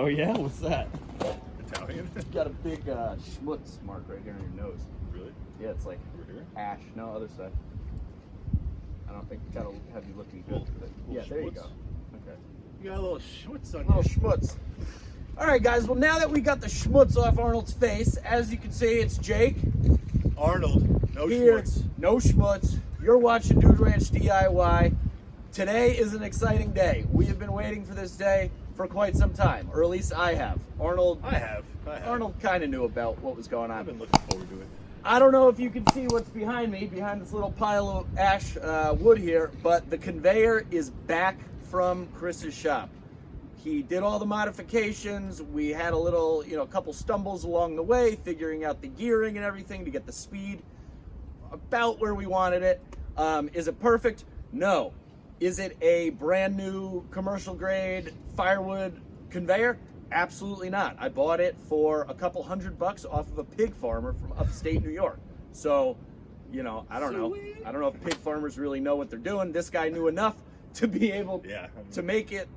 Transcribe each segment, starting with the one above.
Oh yeah? What's that? Italian? Got a big schmutz mark right here on your nose. Really? Yeah, it's like Over here? ash. No, other side. I don't think gotta have you looking good for that. Yeah, there you go. Okay. You got a little schmutz on Little schmutz. All right, guys. Well, now that we got the schmutz off Arnold's face, as you can see, it's Jake. Arnold, no Here, schmutz. no schmutz. You're watching Dude Ranch DIY. Today is an exciting day. We have been waiting for this day for quite some time, or at least I have. Arnold. I have. Arnold kind of knew about what was going on. I've been looking forward to it. I don't know if you can see what's behind me, behind this little pile of ash wood here, but the conveyor is back from Chris's shop. He did all the modifications. We had a little, a couple stumbles along the way, figuring out the gearing and everything to get the speed about where we wanted it. Is it perfect? No. Is it a brand new commercial grade firewood conveyor? Absolutely not. I bought it for a couple $100 off of a pig farmer from upstate New York. So, I don't know. I don't know if pig farmers really know what they're doing. This guy knew enough to be able to make it,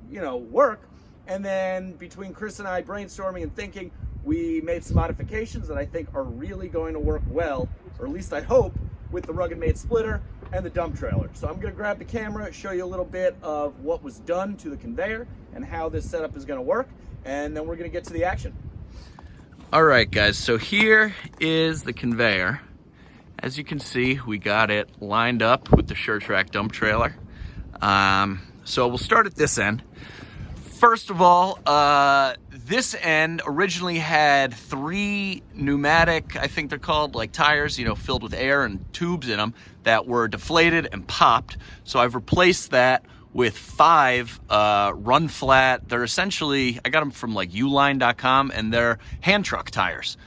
work. And then between Chris and I brainstorming and thinking, we made some modifications that I think are really going to work well, or at least I hope, with the RuggedMade splitter and the dump trailer. So I'm going to grab the camera, show you a little bit of what was done to the conveyor and how this setup is going to work. And then we're gonna get to the action. All right, guys, so here is the conveyor. As you can see, we got it lined up with the Sure-Trac dump trailer. So we'll start at this end. First of all, this end originally had 3 pneumatic, I think they're called, like tires, filled with air and tubes in them that were deflated and popped. So I've replaced that with 5 run flat. They're essentially, I got them from like uline.com, and they're hand truck tires.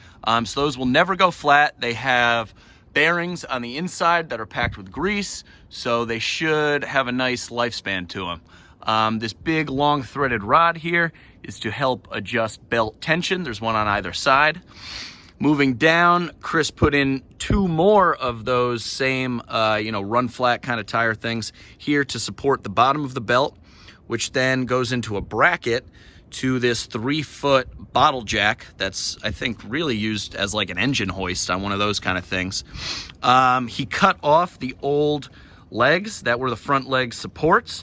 So those will never go flat. They have bearings on the inside that are packed with grease, so they should have a nice lifespan to them. This big long threaded rod here is to help adjust belt tension. There's one on either side. Moving down, Chris put in 2 more of those same, run flat kind of tire things here to support the bottom of the belt, which then goes into a bracket to this 3-foot bottle jack that's, I think, really used as like an engine hoist on one of those kind of things. He cut off the old legs that were the front leg supports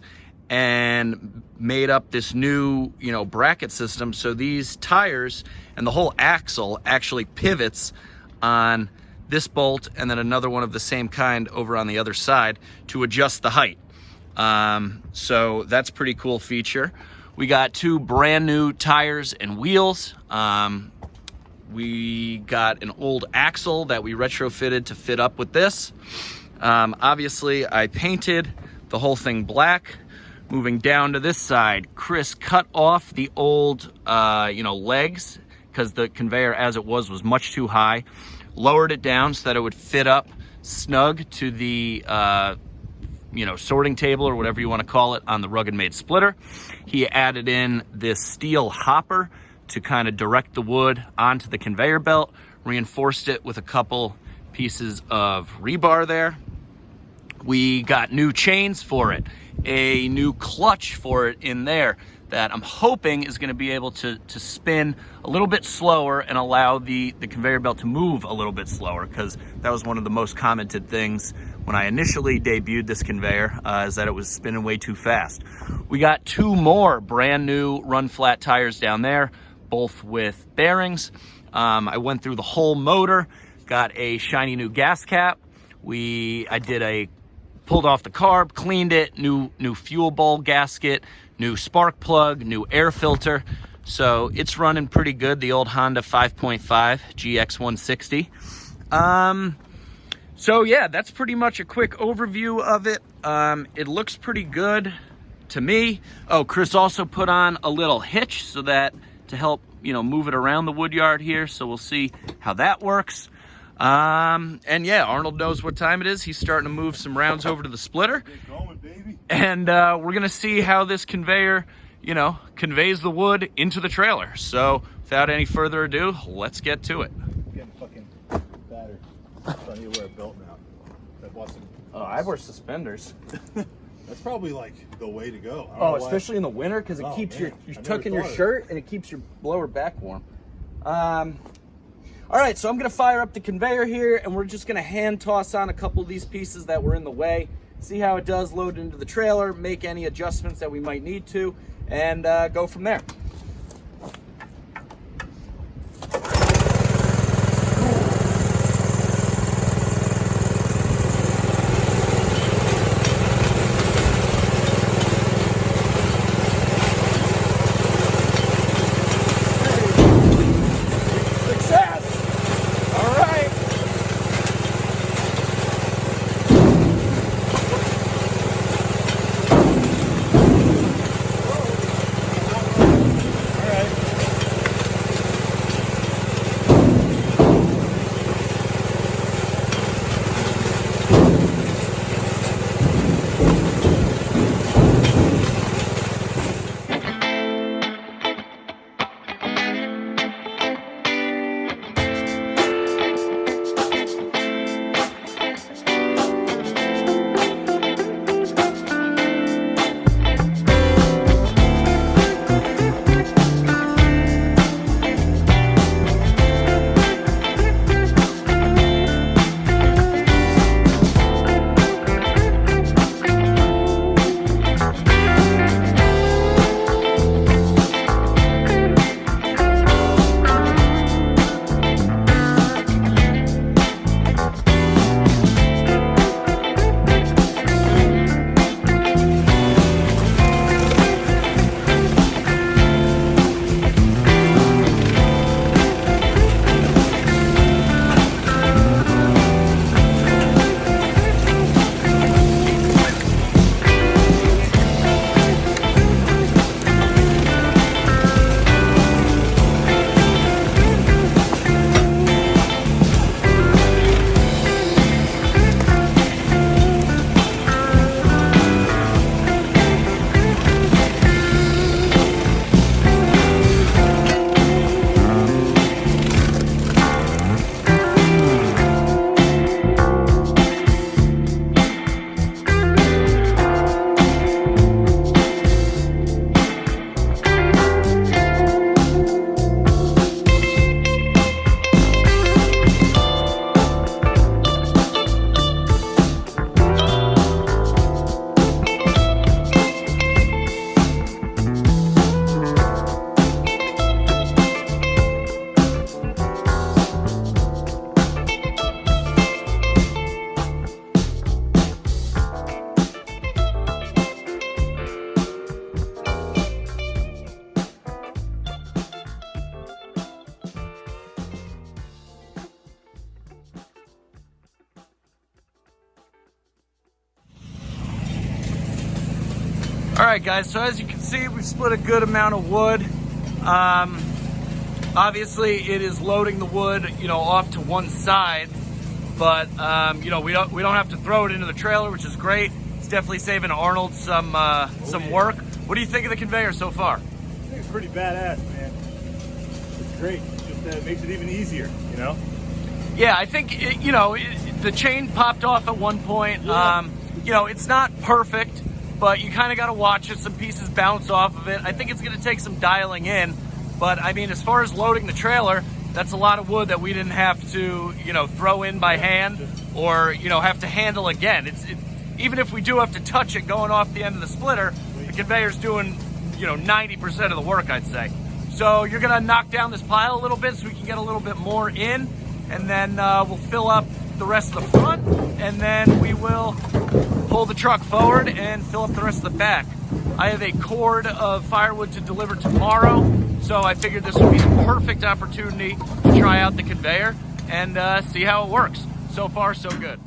and made up this new, bracket system. So these tires and the whole axle actually pivots on this bolt and then another one of the same kind over on the other side to adjust the height. So that's a pretty cool feature. We got 2 brand new tires and wheels. We got an old axle that we retrofitted to fit up with this. Obviously, I painted the whole thing black. Moving down to this side, Chris cut off the old, legs because the conveyor as it was much too high. Lowered it down so that it would fit up snug to the, sorting table or whatever you want to call it on the RuggedMade splitter. He added in this steel hopper to kind of direct the wood onto the conveyor belt, reinforced it with a couple pieces of rebar there. We got new chains for it, a new clutch for it in there that I'm hoping is going to be able to spin a little bit slower and allow the conveyor belt to move a little bit slower, because that was one of the most commented things when I initially debuted this conveyor, is that it was spinning way too fast. We got 2 more brand new run flat tires down there, both with bearings. I went through the whole motor, got a shiny new gas cap. I pulled off the carb, cleaned it, new fuel bowl gasket, new spark plug, new air filter. So it's running pretty good, the old Honda 5.5 GX160. So yeah, that's pretty much a quick overview of it. It looks pretty good to me. Oh, Chris also put on a little hitch so that to help, move it around the wood yard here. So we'll see how that works. And yeah, Arnold knows what time it is. He's starting to move some rounds over to the splitter. Get going, baby. And we're gonna see how this conveyor, conveys the wood into the trailer. So without any further ado, let's get to it. Getting fucking fatter. So I need to wear a belt now. I bought some. Oh, I wear suspenders. That's probably like the way to go. Oh, especially in the winter, because it keeps you're tucking your shirt and it keeps your lower back warm. All right, so I'm gonna fire up the conveyor here, and we're just gonna hand toss on a couple of these pieces that were in the way, see how it does load into the trailer, make any adjustments that we might need to, and go from there. All right, guys, so as you can see, we've split a good amount of wood. Obviously, it is loading the wood, off to one side, but we don't have to throw it into the trailer, which is great. It's definitely saving Arnold some work. What do you think of the conveyor so far? I think it's pretty badass, man. It's great. It just makes it even easier, Yeah, I think the chain popped off at one point. Yeah. It's not perfect, but you kind of got to watch it. Some pieces bounce off of it. I think it's going to take some dialing in, but I mean, as far as loading the trailer, that's a lot of wood that we didn't have to, throw in by hand or, have to handle again. Even if we do have to touch it going off the end of the splitter, the conveyor's doing, 90% of the work, I'd say. So you're going to knock down this pile a little bit so we can get a little bit more in, and then we'll fill up the rest of the front, and then we will pull the truck forward and fill up the rest of the back. I have a cord of firewood to deliver tomorrow, so I figured this would be a perfect opportunity to try out the conveyor and see how it works. So far, so good.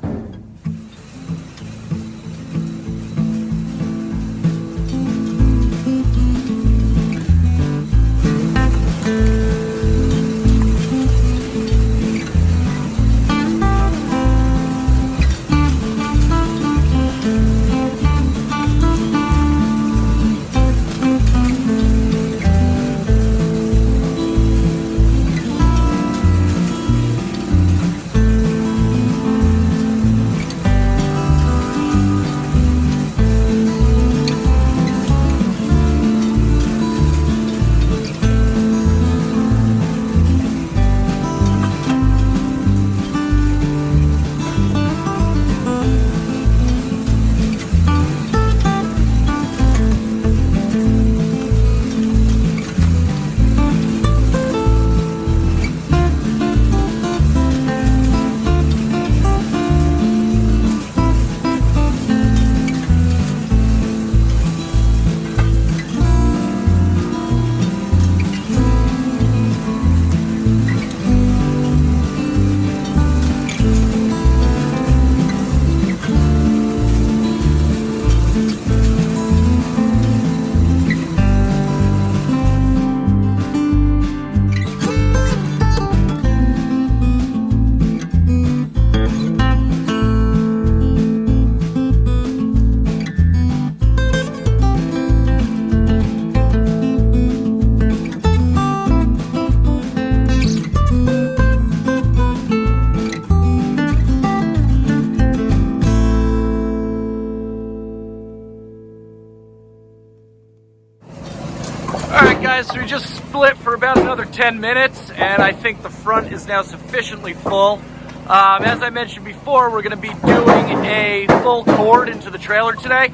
guys, so we just split for about another 10 minutes, and I think the front is now sufficiently full. As I mentioned before, we're going to be doing a full cord into the trailer today.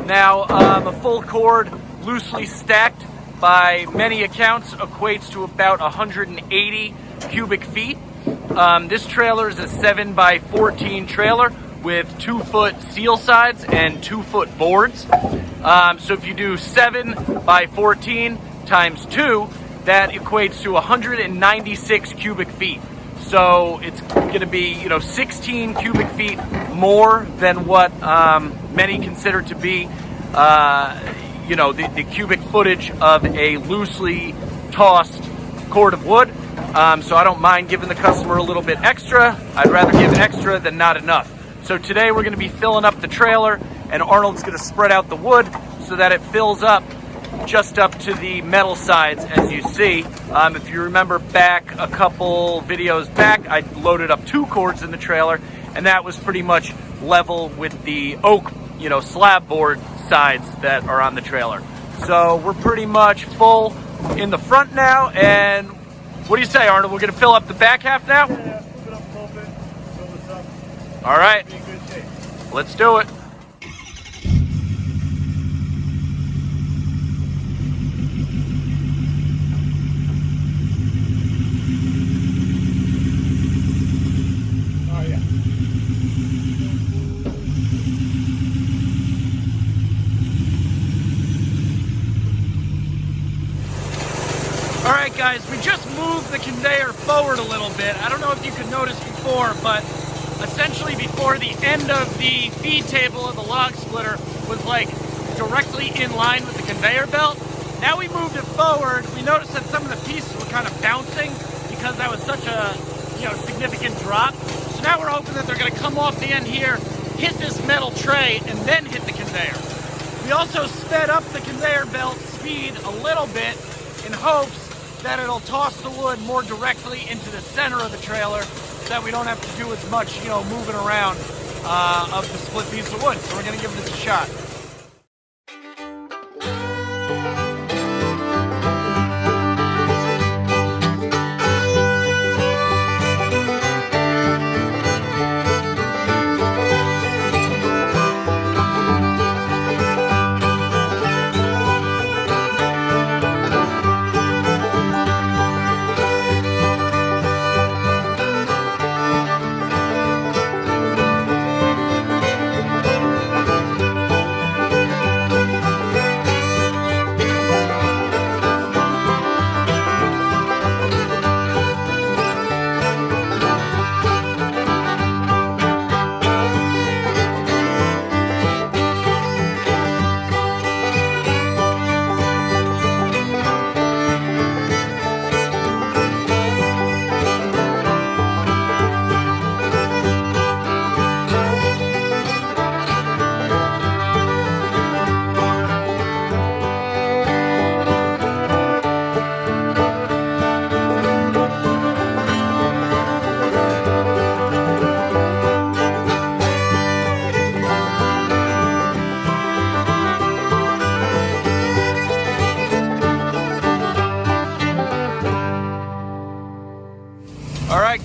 Now, a full cord loosely stacked by many accounts equates to about 180 cubic feet. This trailer is a 7x14 trailer with 2-foot steel sides and 2-foot boards. So if you do 7x14 times 2, that equates to 196 cubic feet. So it's going to be, 16 cubic feet more than what many consider to be, the cubic footage of a loosely tossed cord of wood. So I don't mind giving the customer a little bit extra. I'd rather give extra than not enough. So today we're going to be filling up the trailer, and Arnold's going to spread out the wood so that it fills up just up to the metal sides, as you see. If you remember back a couple videos back, I loaded up 2 cords in the trailer, and that was pretty much level with the oak, slab board sides that are on the trailer. So we're pretty much full in the front now, and what do you say, Arnold? We're going to fill up the back half now? Yeah, move it up a little bit, fill this up. All right, Be in good shape. let's do it. Alright guys, we just moved the conveyor forward a little bit. I don't know if you could notice before, but essentially before the end of the feed table of the log splitter was like directly in line with the conveyor belt. Now we moved it forward, we noticed that some of the pieces were kind of bouncing because that was such a significant drop. So now we're hoping that they're going to come off the end here, hit this metal tray, and then hit the conveyor. We also sped up the conveyor belt speed a little bit in hopes that it'll toss the wood more directly into the center of the trailer so that we don't have to do as much, moving around of the split piece of wood. So we're going to give this a shot.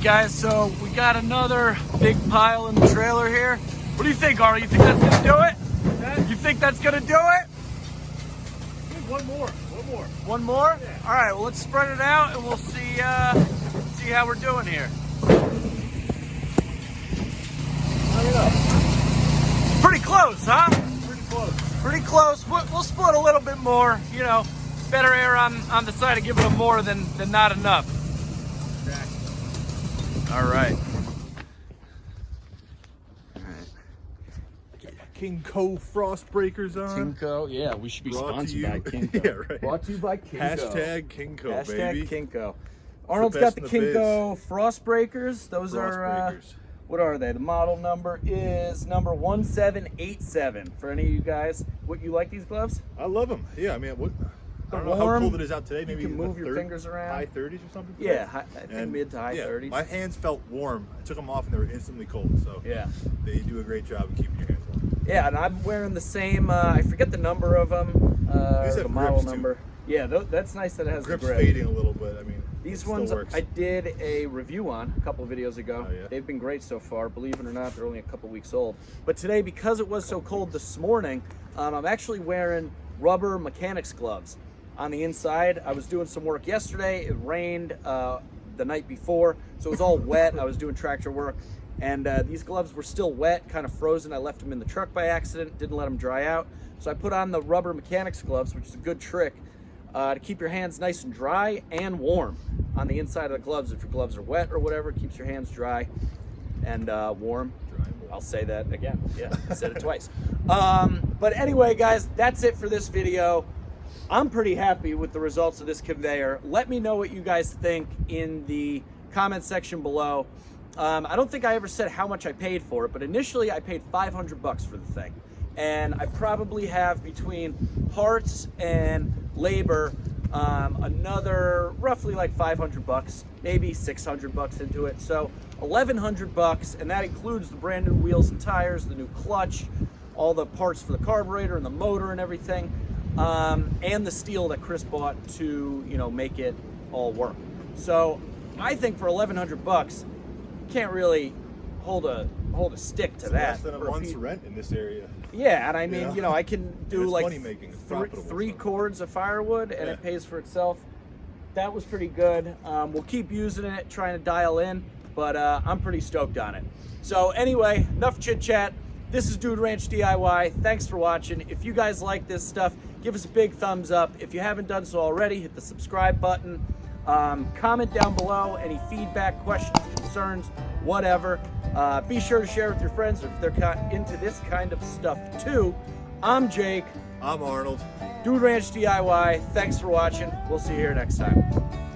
Guys, so we got another big pile in the trailer here. What do you think, Arnold? You think that's gonna do it? You think that's gonna do it? One more. One more? Yeah. All right, well, let's spread it out and we'll see how we're doing here. I don't know. Pretty close, huh? Pretty close. Pretty close. We'll split a little bit more, better air on the side of giving them more than not enough. All right. Kinko frost breakers on. Kinko, yeah, we should be Brought sponsored by Kinko. Yeah, right. Brought to you by Kinko. Hashtag Kinko, baby. Kinko. Arnold's got the Kinko frost breakers. Those are, breakers. What are they? The model number is number 1787. For any of you guys, you like these gloves? I love them. Yeah, I mean, I don't know how cold it is out today. Maybe you can move your fingers around. High 30s or something? Yeah, I think mid to high 30s. My hands felt warm. I took them off and they were instantly cold. So yeah, they do a great job of keeping your hands warm. Yeah, and I'm wearing the same, I forget the number of them, the model number. Too. Yeah, that's nice that it has Grip's the grip. fading a little bit. I mean, These it still ones works. I did a review on a couple of videos ago. Oh, yeah? They've been great so far. Believe it or not, they're only a couple weeks old. But today, because it was so cold this morning, I'm actually wearing rubber mechanics gloves on the inside. I was doing some work yesterday. It rained the night before, so it was all wet. I was doing tractor work, and these gloves were still wet, kind of frozen. I left them in the truck by accident, didn't let them dry out. So I put on the rubber mechanics gloves, which is a good trick to keep your hands nice and dry and warm on the inside of the gloves. If your gloves are wet or whatever, it keeps your hands dry and warm. I'll say that again. Yeah, I said it twice. But anyway, guys, that's it for this video. I'm pretty happy with the results of this conveyor. Let me know what you guys think in the comment section below. I don't think I ever said how much I paid for it, but initially I paid $500 for the thing. And I probably have, between parts and labor, another roughly like $500, maybe $600 into it. So $1,100, and that includes the brand new wheels and tires, the new clutch, all the parts for the carburetor and the motor and everything, and the steel that Chris bought to, you know, make it all work. So I think for $1,100, you can't really hold a stick to It's that. less than a month's rent in this area. Yeah, and I mean, Yeah. you know, I can do it's like money-making. It's profitable, three so. cords of firewood, and Yeah. it pays for itself. That was pretty good. We'll keep using it, trying to dial in, but I'm pretty stoked on it. So anyway, enough chit chat. This is Dude Ranch DIY. Thanks for watching. If you guys like this stuff, give us a big thumbs up. If you haven't done so already, hit the subscribe button. Comment down below any feedback, questions, concerns, whatever. Be sure to share with your friends if they're into this kind of stuff too. I'm Jake. I'm Arnold. Dude Ranch DIY. Thanks for watching. We'll see you here next time.